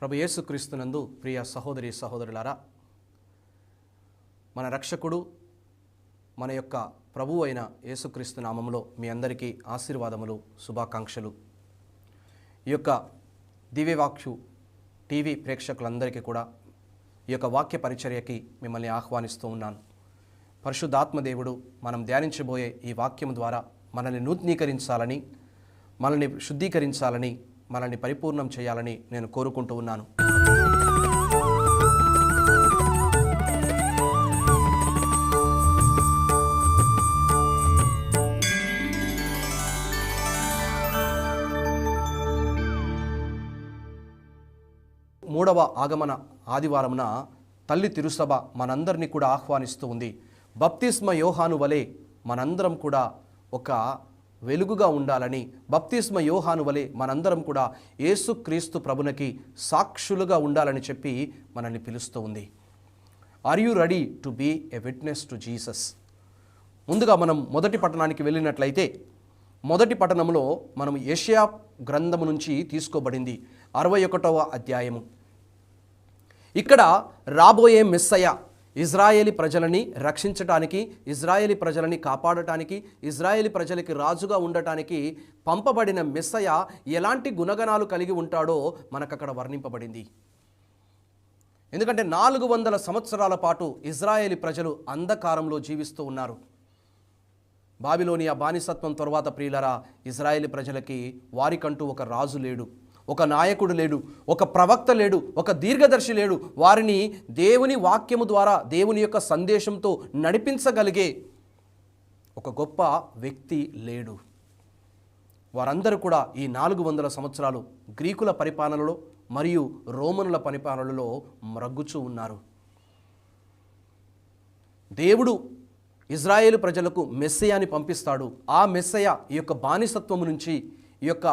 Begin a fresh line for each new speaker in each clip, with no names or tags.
ప్రభు యేసుక్రీస్తునందు ప్రియ సహోదరి సహోదరులారా, మన రక్షకుడు మన యొక్క ప్రభువు అయిన యేసుక్రీస్తు నామములో మీ అందరికీ ఆశీర్వాదములు, శుభాకాంక్షలు. ఈ యొక్క దివ్యవాక్యు టీవీ ప్రేక్షకులందరికీ కూడా ఈ యొక్క వాక్య పరిచర్యకి మిమ్మల్ని ఆహ్వానిస్తూ ఉన్నాను. పరిశుద్ధాత్మదేవుడు మనం ధ్యానించబోయే ఈ వాక్యం ద్వారా మనల్ని నూతనీకరించాలని, మనల్ని శుద్ధీకరించాలని, మనల్ని పరిపూర్ణం చేయాలని నేను కోరుకుంటూ ఉన్నాను. మూడవ ఆగమన ఆదివారమున తల్లి తిరుసభ మనందరినీ కూడా ఆహ్వానిస్తూ ఉంది. బప్తిస్మ యోహాను వలె మనందరం కూడా ఒక వెలుగుగా ఉండాలని, బప్తిస్మ యోహాను వలె మనందరం కూడా యేసుక్రీస్తు ప్రభునికి సాక్షులుగా ఉండాలని చెప్పి మనల్ని పిలుస్తూ ఉంది. Are you ready to be a witness to Jesus? ముందుగా మనం మొదటి పట్టణానికి వెళ్ళినట్లయితే, మొదటి పట్టణంలో మనం యెషయా గ్రంథము నుంచి తీసుకోబడింది 61వ అధ్యాయము. ఇక్కడ రాబోయే మెస్సయ ఇజ్రాయేలీ ప్రజలని రక్షించటానికి, ఇజ్రాయేలీ ప్రజలని కాపాడటానికి, ఇజ్రాయేలీ ప్రజలకి రాజుగా ఉండటానికి పంపబడిన మెస్సయ ఎలాంటి గుణగణాలు కలిగి ఉంటాడో మనకు అక్కడ వర్ణింపబడింది. ఎందుకంటే 400 సంవత్సరాల పాటు ఇజ్రాయేలీ ప్రజలు అంధకారంలో జీవిస్తూ ఉన్నారు. బాబిలోనియా బానిసత్వం తరువాత ప్రియులరా, ఇజ్రాయేలీ ప్రజలకి వారికంటూ ఒక రాజు లేడు, ఒక నాయకుడు లేడు, ఒక ప్రవక్త లేడు, ఒక దీర్ఘదర్శి లేడు. వారిని దేవుని వాక్యము ద్వారా, దేవుని యొక్క సందేశంతో నడిపించగలిగే ఒక గొప్ప వ్యక్తి లేడు. వారందరూ కూడా ఈ 400 సంవత్సరాలు గ్రీకుల పరిపాలనలో మరియు రోమనుల పరిపాలనలో మ్రగ్గుచూ ఉన్నారు. దేవుడు ఇజ్రాయేలు ప్రజలకు మెస్సయాని పంపిస్తాడు. ఆ మెస్సయ ఈ యొక్క బానిసత్వము నుంచి, ఈ యొక్క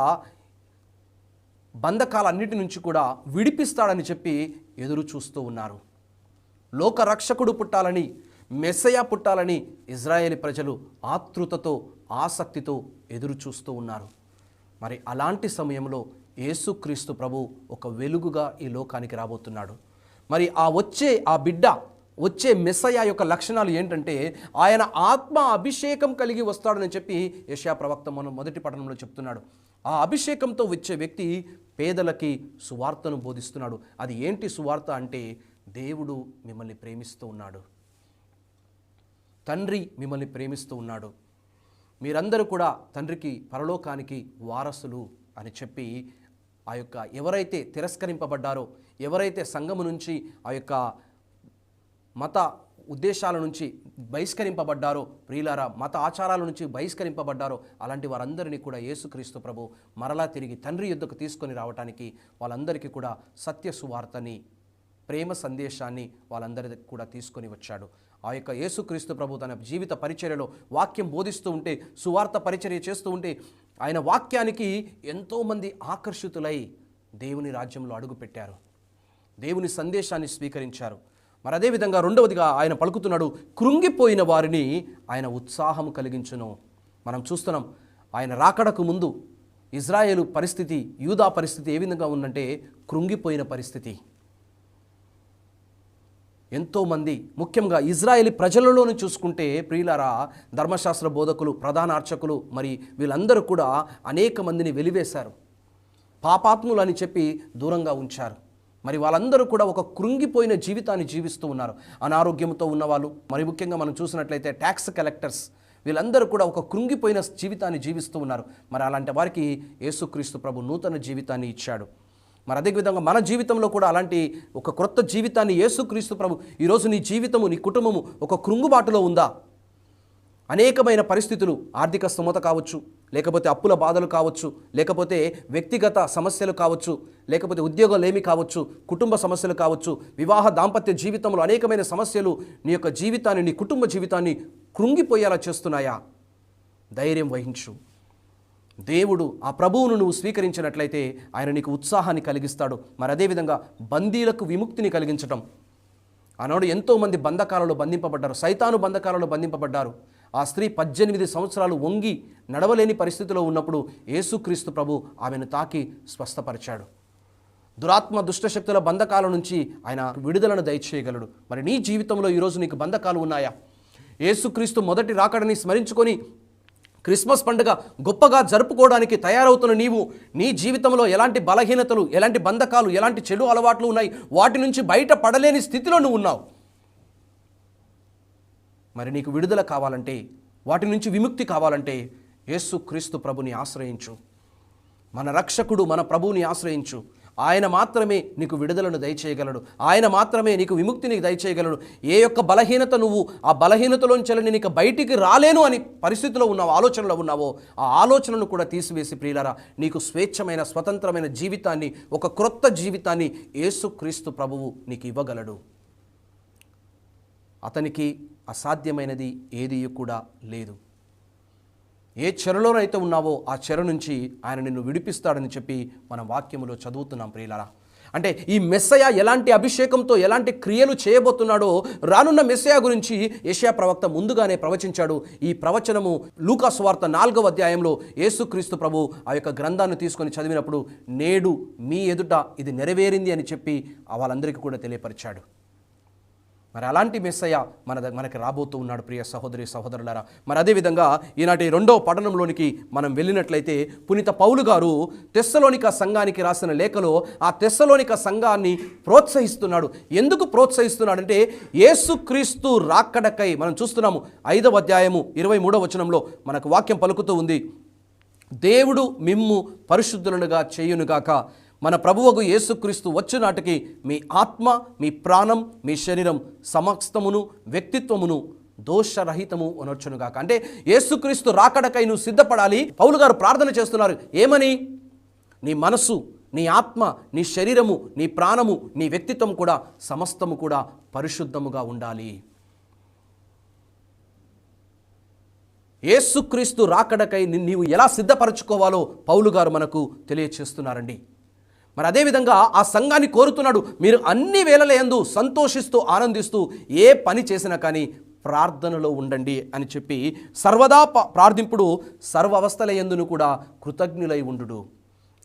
బంధకాలన్నిటి నుంచి కూడా విడిపిస్తాడని చెప్పి ఎదురు చూస్తూ ఉన్నారు. లోక రక్షకుడు పుట్టాలని, మెస్సయ పుట్టాలని ఇజ్రాయేలీ ప్రజలు ఆతృతతో, ఆసక్తితో ఎదురు చూస్తూ ఉన్నారు. మరి అలాంటి సమయంలో యేసుక్రీస్తు ప్రభు ఒక వెలుగుగా ఈ లోకానికి రాబోతున్నాడు. మరి ఆ బిడ్డ వచ్చే మెస్సయ యొక్క లక్షణాలు ఏంటంటే, ఆయన ఆత్మ అభిషేకం కలిగి వస్తాడని చెప్పి యెషయా ప్రవక్త మొదటి పట్టణంలో చెప్తున్నాడు. ఆ అభిషేకంతో వచ్చే వ్యక్తి పేదలకి సువార్తను బోధిస్తున్నాడు. అది ఏంటి సువార్త అంటే, దేవుడు మిమ్మల్ని ప్రేమిస్తూ ఉన్నాడు, తండ్రి మిమ్మల్ని ప్రేమిస్తూ ఉన్నాడు, మీరందరూ కూడా తండ్రికి, పరలోకానికి వారసులు అని చెప్పి ఆ యొక్క ఎవరైతే తిరస్కరింపబడ్డారో, ఎవరైతే సంఘము నుంచి, ఆ యొక్క మత ఉద్దేశాల నుంచి బహిష్కరింపబడ్డారో, ప్రియులారా మత ఆచారాల నుంచి బహిష్కరింపబడ్డారో, అలాంటి వారందరినీ కూడా యేసుక్రీస్తు ప్రభు మరలా తిరిగి తండ్రి యుద్ధకు తీసుకొని రావడానికి, వాళ్ళందరికీ కూడా సత్య సువార్తని, ప్రేమ సందేశాన్ని వాళ్ళందరికీ కూడా తీసుకొని వచ్చాడు. ఆ యొక్క యేసుక్రీస్తు ప్రభు తన జీవిత పరిచర్యలో వాక్యం బోధిస్తూ ఉంటే, సువార్త పరిచర్య చేస్తూ ఉంటే, ఆయన వాక్యానికి ఎంతోమంది ఆకర్షితులై దేవుని రాజ్యంలో అడుగుపెట్టారు, దేవుని సందేశాన్ని స్వీకరించారు. మరి అదేవిధంగా రెండవదిగా ఆయన పలుకుతున్నాడు, కృంగిపోయిన వారిని ఆయన ఉత్సాహం కలిగించును. మనం చూస్తున్నాం, ఆయన రాకడకు ముందు ఇజ్రాయేలు పరిస్థితి, యూదా పరిస్థితి ఏ విధంగా ఉందంటే కృంగిపోయిన పరిస్థితి. ఎంతోమంది, ముఖ్యంగా ఇజ్రాయేలీ ప్రజలలోనే చూసుకుంటే ప్రియులారా, ధర్మశాస్త్ర బోధకులు, ప్రధాన అర్చకులు, మరి వీళ్ళందరూ కూడా అనేక మందిని వెలివేశారు, పాపాత్ములు అని చెప్పి దూరంగా ఉంచారు. మరి వాళ్ళందరూ కూడా ఒక కృంగిపోయిన జీవితాన్ని జీవిస్తూ ఉన్నారు. అనారోగ్యంతో ఉన్నవాళ్ళు, మరి ముఖ్యంగా మనం చూసినట్లయితే ట్యాక్స్ కలెక్టర్స్, వీళ్ళందరూ కూడా ఒక కృంగిపోయిన జీవితాన్ని జీవిస్తూ ఉన్నారు. మరి అలాంటి వారికి యేసుక్రీస్తు ప్రభు నూతన జీవితాన్ని ఇచ్చాడు. మరి అదేవిధంగా మన జీవితంలో కూడా అలాంటి ఒక క్రొత్త జీవితాన్ని యేసుక్రీస్తు ప్రభు, ఈరోజు నీ జీవితము, నీ కుటుంబము ఒక కృంగుబాటులో ఉందా? అనేకమైన పరిస్థితులు, ఆర్థిక స్తోమత కావచ్చు, లేకపోతే అప్పుల బాధలు కావచ్చు, లేకపోతే వ్యక్తిగత సమస్యలు కావచ్చు, లేకపోతే ఉద్యోగాలేమి కావచ్చు, కుటుంబ సమస్యలు కావచ్చు, వివాహ దాంపత్య జీవితంలో అనేకమైన సమస్యలు నీ యొక్క జీవితాన్ని, నీ కుటుంబ జీవితాన్ని కృంగిపోయేలా చేస్తున్నాయా? ధైర్యం వహించు. దేవుడు, ఆ ప్రభువును నువ్వు స్వీకరించినట్లయితే ఆయన నీకు ఉత్సాహాన్ని కలిగిస్తాడు. మరి అదేవిధంగా బందీలకు విముక్తిని కలిగించటం. ఆనాడు ఎంతోమంది బంధకాలలో బంధింపబడ్డారు, సైతాను బంధకాలలో బంధింపబడ్డారు. ఆ స్త్రీ 18 సంవత్సరాలు వంగి నడవలేని పరిస్థితిలో ఉన్నప్పుడు యేసుక్రీస్తు ప్రభు ఆమెను తాకి స్వస్థపరిచాడు. దురాత్మ దుష్టశక్తుల బంధకాల నుంచి ఆయన విడుదలను దయచేయగలడు. మరి నీ జీవితంలో ఈరోజు నీకు బంధకాలు ఉన్నాయా? యేసుక్రీస్తు మొదటి రాకడని స్మరించుకొని క్రిస్మస్ పండుగ గొప్పగా జరుపుకోవడానికి తయారవుతున్న నీవు నీ జీవితంలో ఎలాంటి బలహీనతలు, ఎలాంటి బంధకాలు, ఎలాంటి చెడు అలవాట్లు ఉన్నాయి, వాటి నుంచి బయట పడలేని స్థితిలో నువ్వు ఉన్నావు. మరి నీకు విడుదల కావాలంటే, వాటి నుంచి విముక్తి కావాలంటే యేసుక్రీస్తు ప్రభుని ఆశ్రయించు. మన రక్షకుడు మన ప్రభువుని ఆశ్రయించు. ఆయన మాత్రమే నీకు విడుదలను దయచేయగలడు. ఆయన మాత్రమే నీకు విముక్తిని దయచేయగలడు. ఏ యొక్క బలహీనత నువ్వు ఆ బలహీనతలోంచి నీకు బయటికి రాలేను అని పరిస్థితిలో ఉన్నావు, ఆలోచనలో ఉన్నావో, ఆ ఆలోచనను కూడా తీసివేసి ప్రియులారా నీకు స్వేచ్ఛమైన స్వతంత్రమైన జీవితాన్ని, ఒక క్రొత్త జీవితాన్ని యేసుక్రీస్తు ప్రభువు నీకు ఇవ్వగలడు. అతనికి అసాధ్యమైనది ఏది కూడా లేదు. ఏ చెరలోనైతే ఉన్నావో ఆ చెర నుంచి ఆయన నిన్ను విడిపిస్తాడని చెప్పి మనం వాక్యములో చదువుతున్నాం ప్రియులారా. అంటే ఈ మెస్సయ ఎలాంటి అభిషేకంతో ఎలాంటి క్రియలు చేయబోతున్నాడో రానున్న మెస్సయ గురించి యెషయా ప్రవక్త ముందుగానే ప్రవచించాడు. ఈ ప్రవచనము లూకా సువార్త 4వ అధ్యాయంలో యేసుక్రీస్తు ప్రభు ఆ యొక్క గ్రంథాన్ని తీసుకొని చదివినప్పుడు నేడు మీ ఎదుట ఇది నెరవేరింది అని చెప్పి వాళ్ళందరికీ కూడా తెలియపరిచాడు. మరి అలాంటి మెస్సయ్య మనకి రాబోతూ ఉన్నాడు ప్రియ సహోదరి సహోదరులారా. మరి అదేవిధంగా ఈనాటి 2వ పఠనంలోనికి మనం వెళ్ళినట్లయితే పునీత పౌలు గారు తెస్సలోనిక సంఘానికి రాసిన లేఖలో ఆ తెస్సలోనిక సంఘాన్ని ప్రోత్సహిస్తున్నాడు. ఎందుకు ప్రోత్సహిస్తున్నాడంటే యేసుక్రీస్తు రాకడకై మనం చూస్తున్నాము 5వ అధ్యాయము 23వ వచనంలో మనకు వాక్యం పలుకుతూ ఉంది. దేవుడు మిమ్ము పరిశుద్ధులనుగా చేయునుగాక, మన ప్రభువగు యేసుక్రీస్తు వచ్చు నాటికి మీ ఆత్మ, మీ ప్రాణం, మీ శరీరం సమస్తమును వ్యక్తిత్వమును దోషరహితము అనొచ్చునుగాక. అంటే యేసుక్రీస్తు రాకడకై నువ్వు సిద్ధపడాలి. పౌలు గారు ప్రార్థన చేస్తున్నారు. ఏమని? నీ మనస్సు, నీ ఆత్మ, నీ శరీరము, నీ ప్రాణము, నీ వ్యక్తిత్వం కూడా సమస్తము కూడా పరిశుద్ధముగా ఉండాలి. యేసుక్రీస్తు రాకడకై నీవు ఎలా సిద్ధపరచుకోవాలో పౌలు గారు మనకు తెలియచేస్తున్నారండి. మరి అదేవిధంగా ఆ సంఘాన్ని కోరుతున్నాడు, మీరు అన్ని వేళలయందు సంతోషిస్తూ ఆనందిస్తూ ఏ పని చేసినా కానీ ప్రార్థనలో ఉండండి అని చెప్పి సర్వదా ప్రార్థింపుడు, సర్వ అవస్థలయందును కూడా కృతజ్ఞులై ఉండుడు.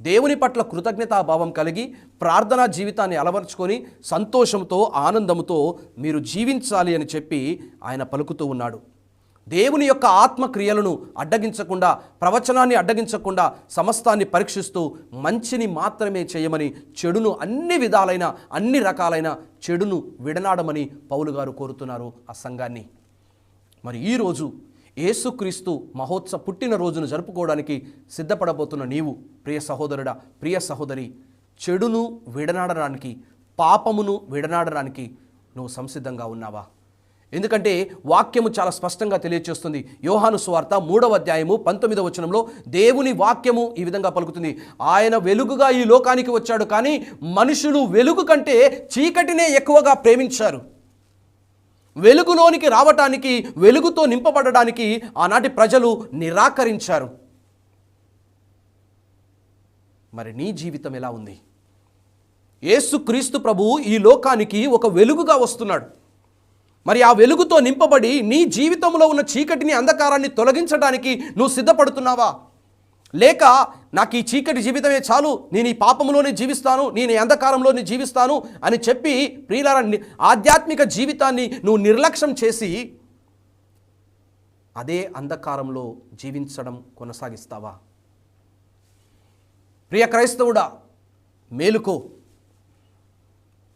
దేవుని పట్ల కృతజ్ఞతాభావం కలిగి ప్రార్థనా జీవితాన్ని అలవర్చుకొని సంతోషంతో ఆనందంతో మీరు జీవించాలి అని చెప్పి ఆయన పలుకుతూ ఉన్నాడు. దేవుని యొక్క ఆత్మక్రియలను అడ్డగించకుండా, ప్రవచనాన్ని అడ్డగించకుండా సమస్తాన్ని పరీక్షిస్తూ మంచిని మాత్రమే చేయమని, చెడును అన్ని విధాలైన అన్ని రకాలైన చెడును విడనాడమని పౌలు గారు కోరుతున్నారు ఆ సంఘాన్ని. మరి ఈరోజు యేసుక్రీస్తు మహోత్సవ పుట్టినరోజును జరుపుకోవడానికి సిద్ధపడబోతున్న నీవు ప్రియ సహోదరుడా, ప్రియ సహోదరి, చెడును విడనాడడానికి, పాపమును విడనాడడానికి నువ్వు సంసిద్ధంగా ఉన్నావా? ఎందుకంటే వాక్యము చాలా స్పష్టంగా తెలియచేస్తుంది. యోహాను సువార్త 3వ అధ్యాయము 19వ వచనంలో దేవుని వాక్యము ఈ విధంగా పలుకుతుంది. ఆయన వెలుగుగా ఈ లోకానికి వచ్చాడు, కానీ మనుషులు వెలుగు కంటే చీకటినే ఎక్కువగా ప్రేమించారు. వెలుగులోనికి రావటానికి, వెలుగుతో నింపబడడానికి ఆనాటి ప్రజలు నిరాకరించారు. మరి నీ జీవితం ఎలా ఉంది? యేసుక్రీస్తు ప్రభువు ఈ లోకానికి ఒక వెలుగుగా వస్తున్నాడు. మరి ఆ వెలుగుతో నింపబడి నీ జీవితంలో ఉన్న చీకటిని, అంధకారాన్ని తొలగించడానికి నువ్వు సిద్ధపడుతున్నావా? లేక నాకు ఈ చీకటి జీవితమే చాలు, నేను ఈ పాపంలోనే జీవిస్తాను, నేను ఈ అంధకారంలోనే జీవిస్తాను అని చెప్పి ప్రియులారా ఆధ్యాత్మిక జీవితాన్ని నువ్వు నిర్లక్ష్యం చేసి అదే అంధకారంలో జీవించడం కొనసాగిస్తావా? ప్రియ క్రైస్తవుడా, మేలుకో,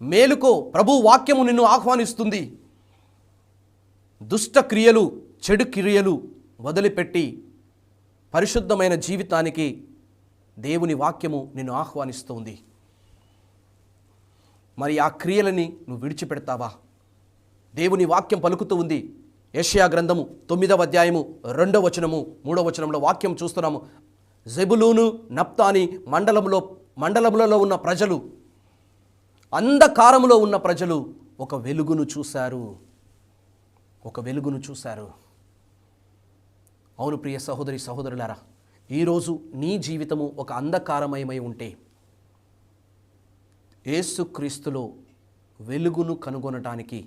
మేలుకో. ప్రభు వాక్యము నిన్ను ఆహ్వానిస్తుంది. దుష్ట క్రియలు, చెడు క్రియలు వదిలిపెట్టి పరిశుద్ధమైన జీవితానికి దేవుని వాక్యము నిన్ను ఆహ్వానిస్తుంది. మరి ఆ క్రియలని నువ్వు విడిచిపెడతావా? దేవుని వాక్యం పలుకుతూ ఉంది. యెషయా గ్రంథము 9వ అధ్యాయము 2వ వచనము 3వ వచనంలో వాక్యం చూస్తున్నాము. జెబులూను, నప్తాని మండలములలో ఉన్న ప్రజలు, అంధకారములో ఉన్న ప్రజలు ఒక వెలుగును చూశారు, ఒక వెలుగును చూశారు. అవును ప్రియ సహోదరి సహోదరులారా, ఈరోజు నీ జీవితము ఒక అంధకారమయమై ఉంటే యేసుక్రీస్తులో వెలుగును కనుగొనటానికి,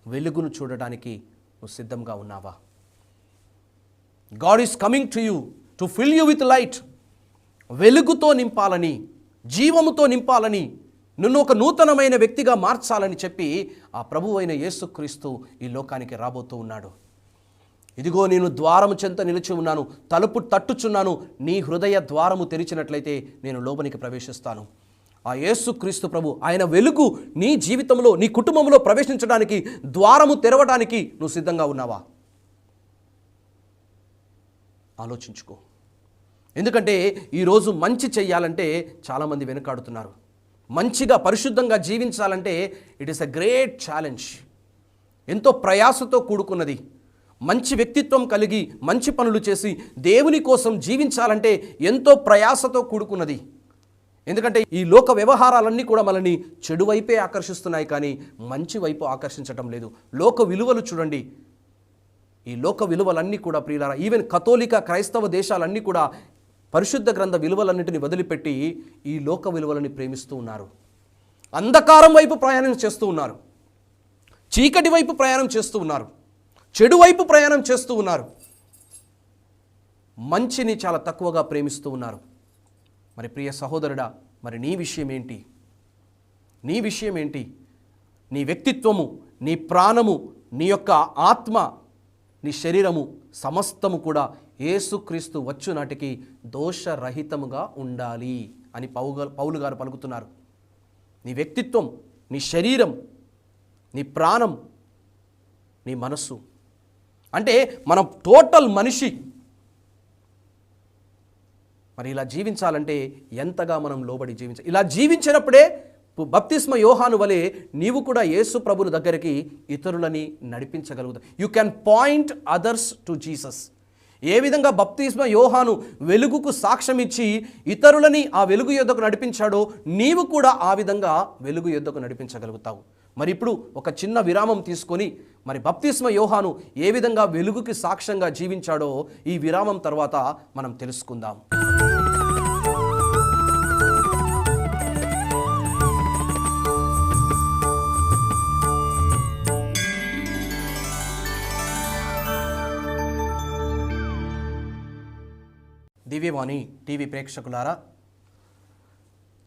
వెలుగును చూడటానికి నువ్వు సిద్ధంగా ఉన్నావా? God is coming to you to fill you with light. వెలుగుతో నింపాలని, జీవముతో నింపాలని నిన్ను ఒక నూతనమైన వ్యక్తిగా మార్చాలని చెప్పి ఆ ప్రభువు అయిన యేసుక్రీస్తు ఈ లోకానికి రాబోతూ ఉన్నాడు. ఇదిగో నేను ద్వారము చెంత నిలిచి ఉన్నాను, తలుపు తట్టుచున్నాను, నీ హృదయ ద్వారము తెరిచినట్లయితే నేను లోపలికి ప్రవేశిస్తాను. ఆ యేసుక్రీస్తు ప్రభు ఆయన వెలుగు నీ జీవితంలో, నీ కుటుంబంలో ప్రవేశించడానికి, ద్వారము తెరవడానికి నువ్వు సిద్ధంగా ఉన్నావా? ఆలోచించుకో. ఎందుకంటే ఈరోజు మంచి చెయ్యాలంటే చాలామంది వెనుకాడుతున్నారు. మంచిగా పరిశుద్ధంగా జీవించాలంటే it is a great challenge. ఎంతో ప్రయాసతో కూడుకున్నది. మంచి వ్యక్తిత్వం కలిగి మంచి పనులు చేసి దేవుని కోసం జీవించాలంటే ఎంతో ప్రయాసతో కూడుకున్నది. ఎందుకంటే ఈ లోక వ్యవహారాలన్నీ కూడా మనల్ని చెడు వైపే ఆకర్షిస్తున్నాయి, కానీ మంచి వైపు ఆకర్షించటం లేదు. లోక విలువలు చూడండి, ఈ లోక విలువలన్నీ కూడా ప్రియులారా, ఈవెన్ కథోలిక క్రైస్తవ దేశాలన్నీ కూడా పరిశుద్ధ గ్రంథ విలువలన్నింటినీ వదిలిపెట్టి ఈ లోక విలువలని ప్రేమిస్తూ ఉన్నారు. అంధకారం వైపు ప్రయాణం చేస్తూ ఉన్నారు, చీకటి వైపు ప్రయాణం చేస్తూ ఉన్నారు, చెడు వైపు ప్రయాణం చేస్తూ ఉన్నారు, మంచిని చాలా తక్కువగా ప్రేమిస్తూ ఉన్నారు. మరి ప్రియ సహోదరుడా, మరి నీ విషయం ఏంటి? నీ విషయం ఏంటి? నీ వ్యక్తిత్వము, నీ ప్రాణము, నీ యొక్క ఆత్మ, నీ శరీరము సమస్తము కూడా యేసుక్రీస్తు వచ్చు నాటికి దోషరహితముగా ఉండాలి అని పౌలు గారు పలుకుతున్నారు. నీ వ్యక్తిత్వం, నీ శరీరం, నీ ప్రాణం, నీ మనస్సు, అంటే మనం టోటల్ మనిషి. మరి ఇలా జీవించాలంటే ఎంతగా మనం లోబడి జీవించాలి. ఇలా జీవించినప్పుడే బప్తిస్మ యోహాను వలె నీవు కూడా యేసు ప్రభుని దగ్గరికి ఇతరులని నడిపించగలుగుతావు. You can point others to Jesus. ఏ విధంగా బప్తిస్మ యోహాను వెలుగుకు సాక్ష్యం ఇచ్చి ఇతరులని ఆ వెలుగు యొద్దకు నడిపించాడో నీవు కూడా ఆ విధంగా వెలుగు యొద్దకు నడిపించగలుగుతావు. మరి ఇప్పుడు ఒక చిన్న విరామం తీసుకొని మరి బప్తిస్మ యోహాను ఏ విధంగా వెలుగుకి సాక్ష్యంగా జీవించాడో ఈ విరామం తర్వాత మనం తెలుసుకుందాం. దివ్యవాణి టీవీ ప్రేక్షకులారా,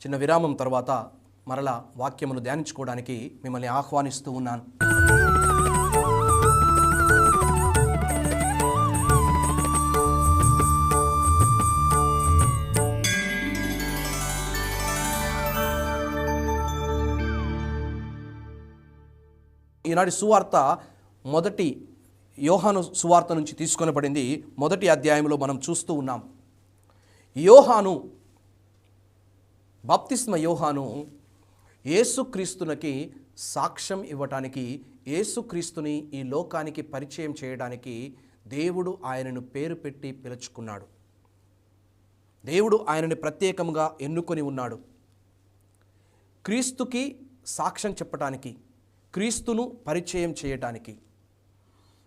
చిన్న విరామం తర్వాత మరలా వాక్యమును ధ్యానించుకోవడానికి మిమ్మల్ని ఆహ్వానిస్తూ ఉన్నాను. ఈనాటి సువార్త మొదటి యోహాను సువార్త నుంచి తీసుకొనబడింది. మొదటి అధ్యాయంలో మనం చూస్తూ ఉన్నాం. బప్తిస్మ యోహాను యేసుక్రీస్తునికి సాక్ష్యం ఇవ్వటానికి, యేసుక్రీస్తుని ఈ లోకానికి పరిచయం చేయడానికి దేవుడు ఆయనను పేరు పెట్టి పిలుచుకున్నాడు. దేవుడు ఆయనని ప్రత్యేకంగా ఎన్నుకొని ఉన్నాడు. క్రీస్తుకి సాక్ష్యం చెప్పటానికి, క్రీస్తును పరిచయం చేయటానికి.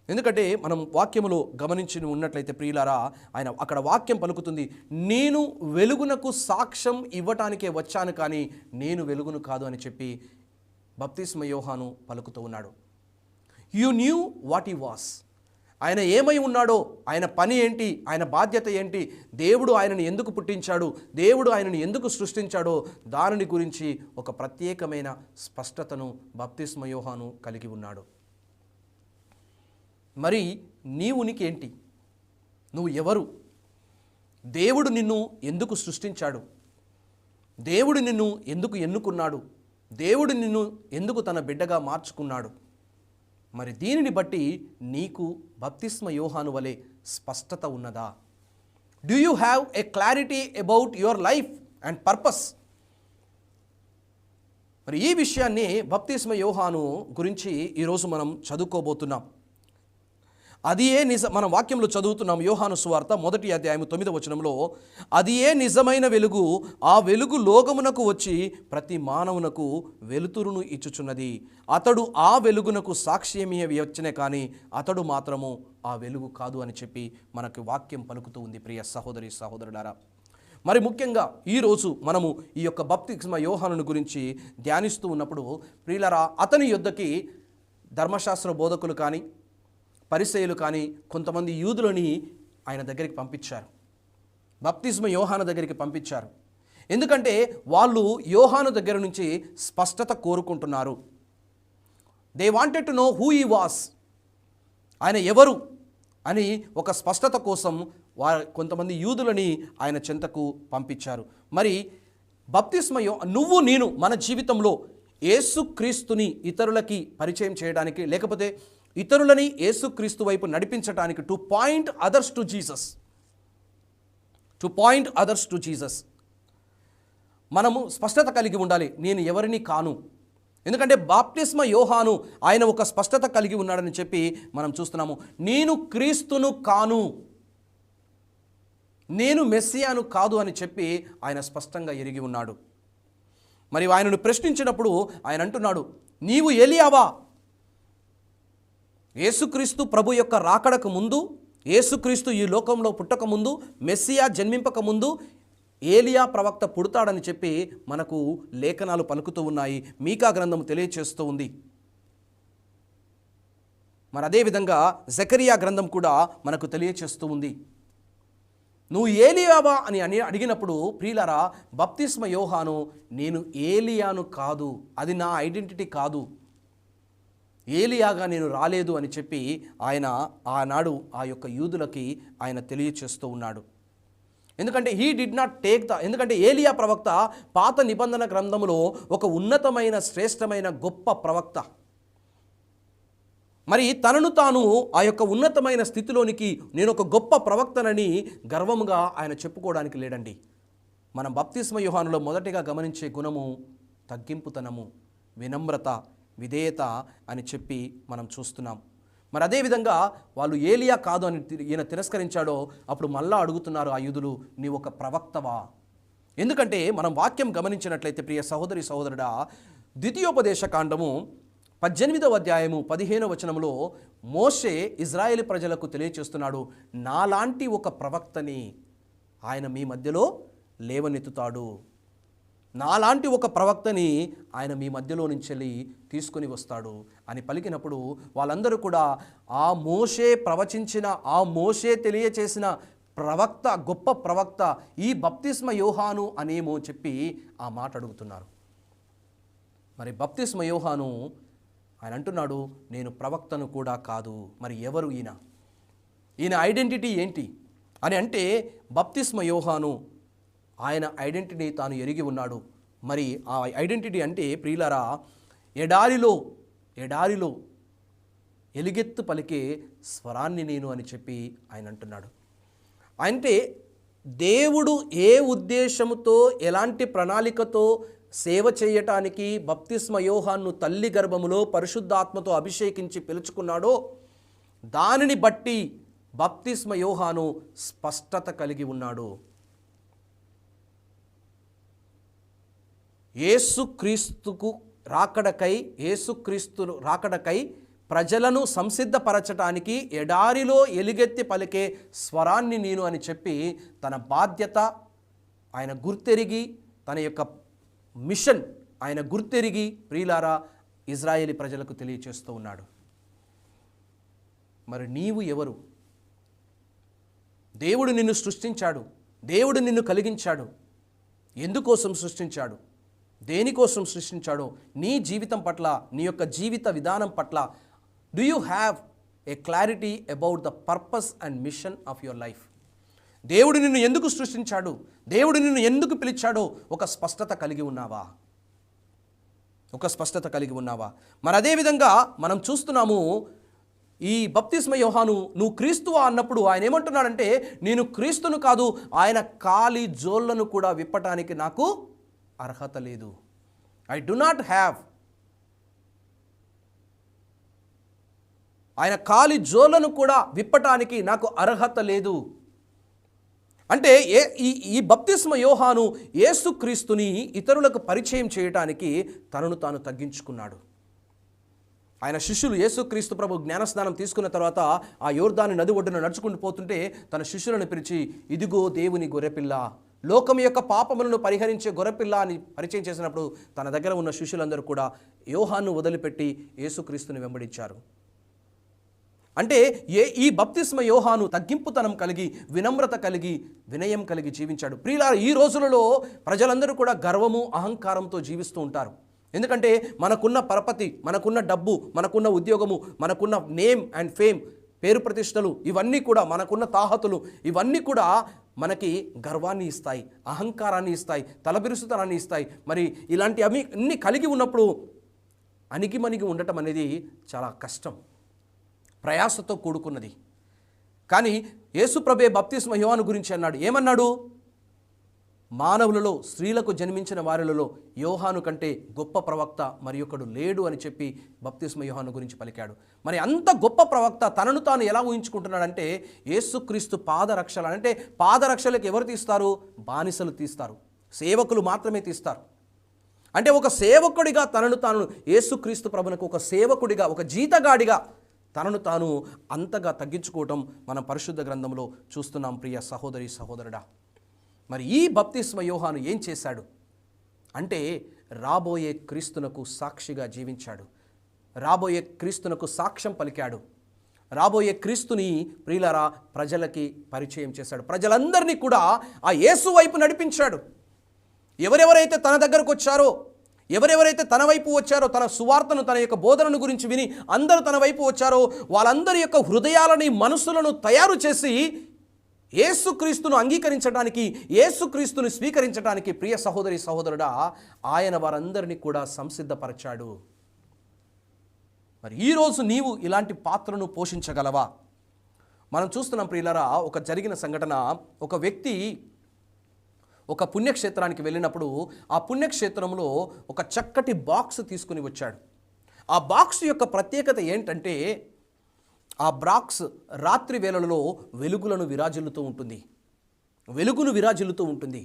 ఎందుకంటే మనం వాక్యములో గమనించి ఉన్నట్లయితే ప్రియులారా, ఆయన అక్కడ వాక్యం పలుకుతుంది, నేను వెలుగునకు సాక్ష్యం ఇవ్వటానికే వచ్చాను, కానీ నేను వెలుగును కాదు అని చెప్పి బప్తిస్మ యోహాను పలుకుతూ ఉన్నాడు. You knew what he was. ఆయన ఏమై ఉన్నాడో, ఆయన పని ఏంటి, ఆయన బాధ్యత ఏంటి, దేవుడు ఆయనను ఎందుకు పుట్టించాడు, దేవుడు ఆయనను ఎందుకు సృష్టించాడో దానిని గురించి ఒక ప్రత్యేకమైన స్పష్టతను బప్తిస్మ యోహాను కలిగి ఉన్నాడు. మరి నీ ఉనికి ఏంటి? నువ్వు ఎవరు? దేవుడు నిన్ను ఎందుకు సృష్టించాడు? దేవుడు నిన్ను ఎందుకు ఎన్నుకున్నాడు? దేవుడు నిన్ను ఎందుకు తన బిడ్డగా మార్చుకున్నాడు? మరి దీనిని బట్టి నీకు బప్తిస్మ యోహాను వలె స్పష్టత ఉన్నదా? Do you have a clarity about your life and purpose? మరి ఈ విషయాన్ని బప్తిస్మ యోహాను గురించి ఈరోజు మనం చదువుకోబోతున్నాం. అది ఏ మనం వాక్యంలో చదువుతున్నాం. యోహాను సువార్త మొదటి అధ్యాయం 9వ వచనంలో, అది ఏ నిజమైన వెలుగు, ఆ వెలుగు లోకమునకు వచ్చి ప్రతి మానవునకు వెలుతురును ఇచ్చుచున్నది. అతడు ఆ వెలుగునకు సాక్ష్యమే వచ్చనే కానీ అతడు మాత్రము ఆ వెలుగు కాదు అని చెప్పి మనకు వాక్యం పలుకుతూ ఉంది. ప్రియ సహోదరి సహోదరులారా, మరి ముఖ్యంగా ఈరోజు మనము ఈ యొక్క బప్తిస్మ యోహాను గురించి ధ్యానిస్తూ ఉన్నప్పుడు ప్రియులారా, అతని యొద్దకి ధర్మశాస్త్ర బోధకులు కానీ పరిసయ్యులు కానీ కొంతమంది యూదులని ఆయన దగ్గరికి పంపించారు. బప్తిస్మ యోహాను దగ్గరికి పంపించారు. ఎందుకంటే వాళ్ళు యోహాను దగ్గర నుంచి స్పష్టత కోరుకుంటున్నారు. They wanted to know who he was, ఆయన ఎవరు అని ఒక స్పష్టత కోసం కొంతమంది యూదులని ఆయన చెంతకు పంపించారు. మరి బప్తిస్మ నువ్వు నేను మన జీవితంలో యేసుక్రీస్తుని ఇతరులకి పరిచయం చేయడానికి, లేకపోతే ఇతరులని యేసుక్రీస్తు వైపు నడిపించడానికి, to point others to Jesus మనము స్పష్టత కలిగి ఉండాలి. నేను ఎవరిని కాను. ఎందుకంటే బాప్తిస్మ యోహాను ఆయన ఒక స్పష్టత కలిగి ఉన్నాడని చెప్పి మనం చూస్తున్నాము. నేను క్రీస్తును కాను, నేను మెస్సియాను కాదు అని చెప్పి ఆయన స్పష్టంగా ఎరిగి ఉన్నాడు. మరి ఆయనను ప్రశ్నించినప్పుడు ఆయన అంటున్నాడు, నీవు ఏలియావా? యేసుక్రీస్తు ప్రభు యొక్క రాకడకు ముందు, యేసుక్రీస్తు ఈ లోకంలో పుట్టక ముందు, మెస్సియా జన్మింపక ముందు ఏలియా ప్రవక్త పుడతాడని చెప్పి మనకు లేఖనాలు పలుకుతూ ఉన్నాయి. మీకా గ్రంథం తెలియచేస్తూ ఉంది. మరి అదేవిధంగా జకరియా గ్రంథం కూడా మనకు తెలియచేస్తూ ఉంది. నువ్వు ఏలియావా అని అడిగినప్పుడు ప్రియులారా, బప్తిస్మ యోహాను నేను ఏలియాను కాదు, అది నా ఐడెంటిటీ కాదు, ఏలియాగా నేను రాలేదు అని చెప్పి ఆయన ఆనాడు ఆ యొక్క యూదులకి ఆయన తెలియచేస్తూ ఉన్నాడు. ఎందుకంటే హీ డిడ్ నాట్ టేక్ ఎందుకంటే ఏలియా ప్రవక్త పాత నిబంధన గ్రంథములో ఒక ఉన్నతమైన శ్రేష్టమైన గొప్ప ప్రవక్త. మరి తనను తాను ఆ యొక్క ఉన్నతమైన స్థితిలోనికి నేను ఒక గొప్ప ప్రవక్తనని గర్వముగా ఆయన చెప్పుకోవడానికి లేడండి. మనం బప్తిస్మ యోహానులో మొదటిగా గమనించే గుణము తగ్గింపుతనము, వినమ్రత, విధేయత అని చెప్పి మనం చూస్తున్నాం. మరి అదేవిధంగా వాళ్ళు ఏలియా కాదు అని ఈయన తిరస్కరించాడో అప్పుడు మళ్ళా అడుగుతున్నారు ఆ యూదులు, నీ ఒక ప్రవక్తవా? ఎందుకంటే మనం వాక్యం గమనించినట్లయితే ప్రియ సహోదరి సహోదరుడా, ద్వితీయోపదేశ కాండము 18వ అధ్యాయము 15వ వచనంలో మోషే ఇజ్రాయేలు ప్రజలకు తెలియచేస్తున్నాడు, నాలాంటి ఒక ప్రవక్తని ఆయన మీ మధ్యలో లేవనెత్తుతాడు, నాలాంటి ఒక ప్రవక్తని ఆయన మీ మధ్యలో నుంచి వెళ్ళి తీసుకొని వస్తాడు అని పలికినప్పుడు వాళ్ళందరూ కూడా ఆ మోషే ప్రవచించిన, ఆ మోషే తెలియచేసిన ప్రవక్త, గొప్ప ప్రవక్త ఈ బప్తిస్మ యోహాను అనేమో చెప్పి ఆ మాట అడుగుతున్నారు. మరి బప్తిస్మ యోహాను ఆయన అంటున్నాడు, నేను ప్రవక్తను కూడా కాదు. మరి ఎవరు ఈయన? ఈయన ఐడెంటిటీ ఏంటి అని అంటే, బప్తిస్మ యోహాను ఆయన ఐడెంటిటీ తాను ఎరిగి ఉన్నాడు. మరి ఆ ఐడెంటిటీ అంటే ప్రియులారా, ఎడారిలో ఎలుగెత్తు పలికే స్వరాన్ని నేను అని చెప్పి ఆయన అంటున్నాడు. అంటే దేవుడు ఏ ఉద్దేశముతో, ఎలాంటి ప్రణాళికతో సేవ చేయటానికి బప్తిస్మ యోహాను తల్లి గర్భములో పరిశుద్ధాత్మతో అభిషేకించి పిలుచుకున్నాడో దానిని బట్టి బప్తిస్మ యోహాను స్పష్టత కలిగి ఉన్నాడు. యేసుక్రీస్తు రాకడకై ప్రజలను సంసిద్ధపరచటానికి ఎడారిలో ఎలుగెత్తి పలికే స్వరాన్ని నేను అని చెప్పి తన బాధ్యత ఆయన గుర్తెరిగి, తన యొక్క మిషన్ ఆయన గుర్తెరిగి ప్రియులారా ఇజ్రాయేలీ ప్రజలకు తెలియచేస్తూ ఉన్నాడు. మరి నీవు ఎవరు? దేవుడు నిన్ను సృష్టించాడు, దేవుడు నిన్ను కలిగించాడు. ఎందుకోసం సృష్టించాడు, దేనికోసం సృష్టించాడో నీ జీవితం పట్ల, నీ యొక్క జీవిత విధానం పట్ల do you have a clarity about the purpose and machine of your life? దేవుడు నిన్ను ఎందుకు సృష్టించాడు, దేవుడు నిన్ను ఎందుకు పిలిచాడో ఒక స్పష్టత కలిగి ఉన్నావా? మరి అదేవిధంగా మనం చూస్తున్నాము, ఈ బప్తిస్మ యోహాను నువ్వు క్రీస్తువా అన్నప్పుడు ఆయన ఏమంటున్నాడంటే, నేను క్రీస్తును కాదు, ఆయన కాలి జోళ్లను కూడా విప్పటానికి నాకు అర్హత లేదు. ఐ డు నాట్ హ్యావ్, ఆయన కాలి జోళ్లను కూడా విప్పటానికి నాకు అర్హత లేదు. అంటే ఈ బప్తిస్మ యోహాను యేసుక్రీస్తుని ఇతరులకు పరిచయం చేయటానికి తనను తాను తగ్గించుకున్నాడు. ఆయన శిష్యులు యేసుక్రీస్తు ప్రభు జ్ఞానస్నానం తీసుకున్న తర్వాత ఆ యోర్దాను నది ఒడ్డున నడుచుకుంటూ పోతుంటే తన శిష్యులను పిలిచి, ఇదిగో దేవుని గొర్రెపిల్ల, లోకం యొక్క పాపములను పరిహరించే గొర్రెపిల్ల అని పరిచయం చేసినప్పుడు తన దగ్గర ఉన్న శిష్యులందరూ కూడా యోహాను వదిలిపెట్టి యేసుక్రీస్తుని వెంబడించారు. అంటే ఈ బప్తిస్మ యోహాను తగ్గింపుతనం కలిగి, వినమ్రత కలిగి, వినయం కలిగి జీవించాడు. ప్రియులారా, ఈ రోజులలో ప్రజలందరూ కూడా గర్వము, అహంకారంతో జీవిస్తూ ఉంటారు. ఎందుకంటే మనకున్న పరపతి, మనకున్న డబ్బు, మనకున్న ఉద్యోగము, మనకున్న నేమ్ అండ్ ఫేమ్, పేరు ప్రతిష్టలు, ఇవన్నీ కూడా, మనకున్న తాహతులు, ఇవన్నీ కూడా మనకి గర్వాన్ని ఇస్తాయి, అహంకారాన్ని ఇస్తాయి, తలబిరుసుతనాన్ని ఇస్తాయి. మరి ఇలాంటి అన్ని కలిగి ఉన్నప్పుడు అణిగిమణిగి ఉండటం అనేది చాలా కష్టం, ప్రయాసతో కూడుకున్నది. కానీ యేసుప్రభే బప్తిస్మ యోహాను గురించి అన్నాడు. ఏమన్నాడు? మానవులలో, స్త్రీలకు జన్మించిన వారిలలో యోహాను కంటే గొప్ప ప్రవక్త మరి ఒకడు లేడు అని చెప్పి బప్తిస్మ యోహాను గురించి పలికాడు. మరి అంత గొప్ప ప్రవక్త తనను తాను ఎలా ఊహించుకుంటున్నాడంటే, యేసుక్రీస్తు పాదరక్షలు. అంటే పాదరక్షలకు ఎవరు తీస్తారు? బానిసలు తీస్తారు, సేవకులు మాత్రమే తీస్తారు. అంటే ఒక సేవకుడిగా తనను తాను, యేసుక్రీస్తు ప్రభునకు ఒక సేవకుడిగా, ఒక జీతగాడిగా తనను తాను అంతగా తగ్గించుకోవటం మనం పరిశుద్ధ గ్రంథంలో చూస్తున్నాం. ప్రియ సహోదరి సహోదరుడా, మరి ఈ బప్తిస్మ యోహాను ఏం చేశాడు అంటే, రాబోయే క్రీస్తునకు సాక్షిగా జీవించాడు, రాబోయే క్రీస్తునకు సాక్ష్యం పలికాడు, రాబోయే క్రీస్తుని ప్రియులారా ప్రజలకి పరిచయం చేశాడు, ప్రజలందరినీ కూడా ఆ యేసు వైపు నడిపించాడు. ఎవరెవరైతే తన దగ్గరకు వచ్చారో, ఎవరెవరైతే తన వైపు వచ్చారో, తన సువార్తను, తన యొక్క బోధనను గురించి విని అందరూ తన వైపు వచ్చారో, వాళ్ళందరి యొక్క హృదయాలని, మనసులను తయారు చేసి యేసుక్రీస్తును అంగీకరించడానికి, యేసుక్రీస్తును స్వీకరించడానికి ప్రియ సహోదరి సహోదరుడా ఆయన వారందరినీ కూడా సంసిద్ధపరచాడు. మరి ఈరోజు నీవు ఇలాంటి పాత్రను పోషించగలవా? మనం చూస్తున్నాం ప్రియులారా, ఒక జరిగిన సంఘటన. ఒక వ్యక్తి ఒక పుణ్యక్షేత్రానికి వెళ్ళినప్పుడు ఆ పుణ్యక్షేత్రంలో ఒక చక్కటి బాక్స్ తీసుకుని వచ్చాడు. ఆ బాక్స్ యొక్క ప్రత్యేకత ఏంటంటే, ఆ బాక్స్ రాత్రి వేళలలో వెలుగులను విరాజిల్లుతూ ఉంటుంది, వెలుగును విరాజిల్లుతూ ఉంటుంది.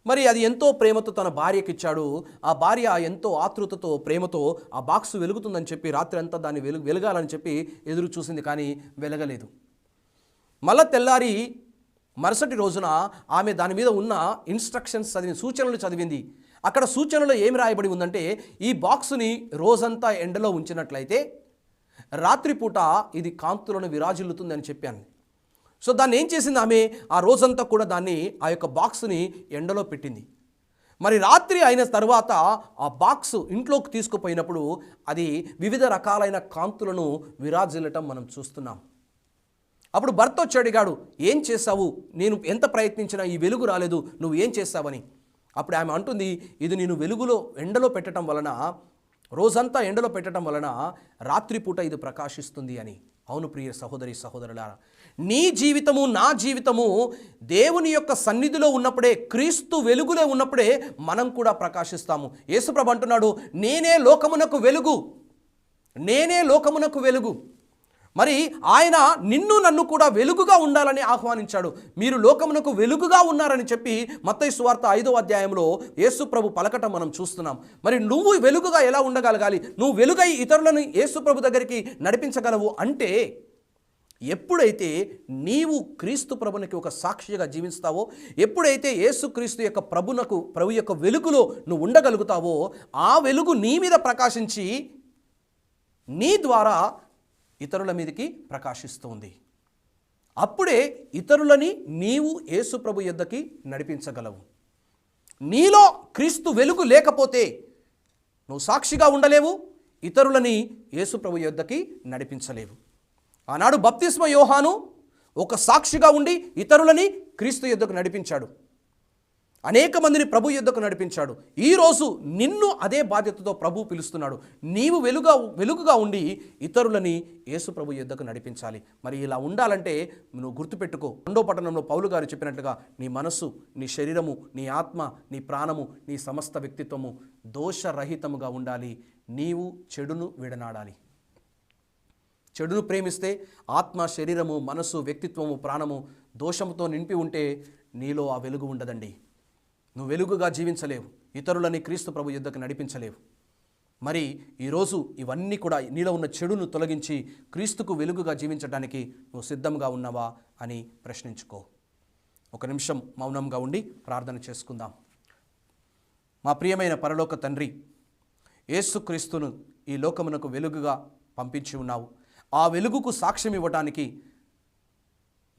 మరి అది ఎంతో ప్రేమతో తన భార్యకి ఇచ్చాడు. ఆ భార్య ఎంతో ఆతృతతో, ప్రేమతో ఆ బాక్స్ వెలుగుతుందని చెప్పి రాత్రి అంతా దాన్ని వెలగాలని చెప్పి ఎదురు చూసింది, కానీ వెలగలేదు. మళ్ళా తెల్లారి మరుసటి రోజున ఆమె దాని మీద ఉన్న ఇన్స్ట్రక్షన్స్ చదివి, సూచనలు చదివింది. అక్కడ సూచనలో ఏమి రాయబడి ఉందంటే, ఈ బాక్సుని రోజంతా ఎండలో ఉంచినట్లయితే రాత్రిపూట ఇది కాంతులను విరాజిల్లుతుందని చెప్పాను. సో దాన్ని ఏం చేసింది ఆమె? ఆ రోజంతా కూడా దాన్ని, ఆ యొక్క బాక్స్ని ఎండలో పెట్టింది. మరి రాత్రి అయిన తర్వాత ఆ బాక్స్ ఇంట్లోకి తీసుకుపోయినప్పుడు అది వివిధ రకాలైన కాంతులను విరాజిల్లటం మనం చూస్తున్నాం. అప్పుడు భర్త వచ్చి అడిగాడు, ఏం చేశావు? నేను ఎంత ప్రయత్నించినా ఈ వెలుగు రాలేదు, నువ్వు ఏం చేస్తావని. అప్పుడు ఆమె అంటుంది, ఇది నేను వెలుగులో ఎండలో పెట్టడం వలన, రోజంతా ఎండలో పెట్టడం వలన రాత్రిపూట ఇది ప్రకాశిస్తుంది అని. అవును ప్రియ సహోదరి సహోదరులారా, నీ జీవితము, నా జీవితము దేవుని యొక్క సన్నిధిలో ఉన్నప్పుడే, క్రీస్తు వెలుగులో ఉన్నప్పుడే మనం కూడా ప్రకాశిస్తాము. యేసుప్రభు అంటున్నాడు, నేనే లోకమునకు వెలుగు, నేనే లోకమునకు వెలుగు. మరి ఆయన నిన్ను నన్ను కూడా వెలుగుగా ఉండాలని ఆహ్వానించాడు. మీరు లోకమునకు వెలుగుగా ఉన్నారని చెప్పి మత్తయి సువార్త 5వ అధ్యాయంలో యేసు ప్రభు పలకటం మనం చూస్తున్నాం. మరి నువ్వు వెలుగుగా ఎలా ఉండగలగాలి? నువ్వు వెలుగై ఇతరులను యేసు ప్రభు దగ్గరికి నడిపించగలవు అంటే, ఎప్పుడైతే నీవు క్రీస్తు ప్రభునికి ఒక సాక్షిగా జీవిస్తావో, ఎప్పుడైతే యేసుక్రీస్తు యొక్క ప్రభు యొక్క వెలుగులో నువ్వు ఉండగలుగుతావో, ఆ వెలుగు నీ మీద ప్రకాశించి నీ ద్వారా ఇతరుల మీదకి ప్రకాశిస్తుంది. అప్పుడే ఇతరులని నీవు యేసు ప్రభు యొద్దకి నడిపించగలవు. నీలో క్రీస్తు వెలుగు లేకపోతే నువ్వు సాక్షిగా ఉండలేవు, ఇతరులని యేసు ప్రభు యొద్దకి నడిపించలేవు. ఆనాడు బప్తిస్మ యోహాను ఒక సాక్షిగా ఉండి ఇతరులని క్రీస్తు యొద్దకు నడిపించాడు, అనేక మందిని ప్రభు యొద్దకు నడిపించాడు. ఈరోజు నిన్ను అదే బాధ్యతతో ప్రభు పిలుస్తున్నాడు. నీవు వెలుగుగా ఉండి ఇతరులని యేసు ప్రభు యొద్దకు నడిపించాలి. మరి ఇలా ఉండాలంటే నువ్వు గుర్తుపెట్టుకో, 2వ పట్టణంలో పౌలు గారు చెప్పినట్లుగా నీ మనస్సు, నీ శరీరము, నీ ఆత్మ, నీ ప్రాణము, నీ సమస్త వ్యక్తిత్వము దోషరహితముగా ఉండాలి. నీవు చెడును విడనాడాలి. చెడును ప్రేమిస్తే ఆత్మ, శరీరము, మనస్సు, వ్యక్తిత్వము, ప్రాణము దోషంతో నింపి ఉంటే నీలో ఆ వెలుగు ఉండదండి. నువ్వు వెలుగుగా జీవించలేవు, ఇతరులని క్రీస్తు ప్రభు యొద్దకు నడిపించలేవు. మరి ఈరోజు ఇవన్నీ కూడా, నీలో ఉన్న చెడును తొలగించి క్రీస్తుకు వెలుగుగా జీవించడానికి నువ్వు సిద్ధంగా ఉన్నావా అని ప్రశ్నించుకో. ఒక నిమిషం మౌనంగా ఉండి ప్రార్థన చేసుకుందాం. మా ప్రియమైన పరలోక తండ్రి, యేసుక్రీస్తును ఈ లోకమునకు వెలుగుగా పంపించి ఉన్నావు. ఆ వెలుగుకు సాక్ష్యం ఇవ్వడానికి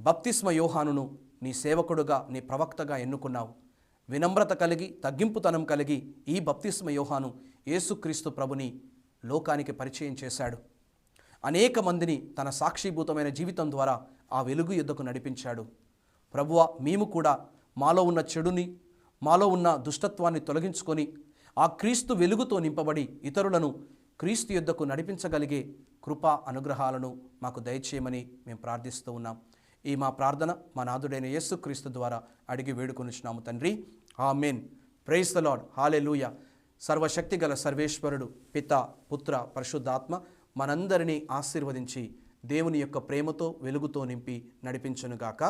బప్తిస్మ యోహానును నీ సేవకుడుగా, నీ ప్రవక్తగా ఎన్నుకున్నావు. వినమ్రత కలిగి, తగ్గింపుతనం కలిగి ఈ బప్తిస్మ యోహాను యేసుక్రీస్తు ప్రభుని లోకానికి పరిచయం చేశాడు. అనేక మందిని తన సాక్షిభూతమైన జీవితం ద్వారా ఆ వెలుగు యుద్ధకు నడిపించాడు. ప్రభువా, మేము కూడా మాలో ఉన్న చెడుని, మాలో ఉన్న దుష్టత్వాన్ని తొలగించుకొని ఆ క్రీస్తు వెలుగుతో నింపబడి ఇతరులను క్రీస్తు యుద్ధకు నడిపించగలిగే కృపా అనుగ్రహాలను మాకు దయచేయమని మేము ప్రార్థిస్తూ ఉన్నాం. ఈ మా ప్రార్థన మా నాథుడైన యేసుక్రీస్తు ద్వారా అడిగి వేడుకొనుచున్నాము తండ్రి. Amen. Praise the lord. Hallelujah. సర్వశక్తిగల సర్వేశ్వరుడు పిత, పుత్ర, పరిశుద్ధాత్మ మనందరినీ ఆశీర్వదించి దేవుని యొక్క ప్రేమతో, వెలుగుతో నింపి నడిపించునుగాక.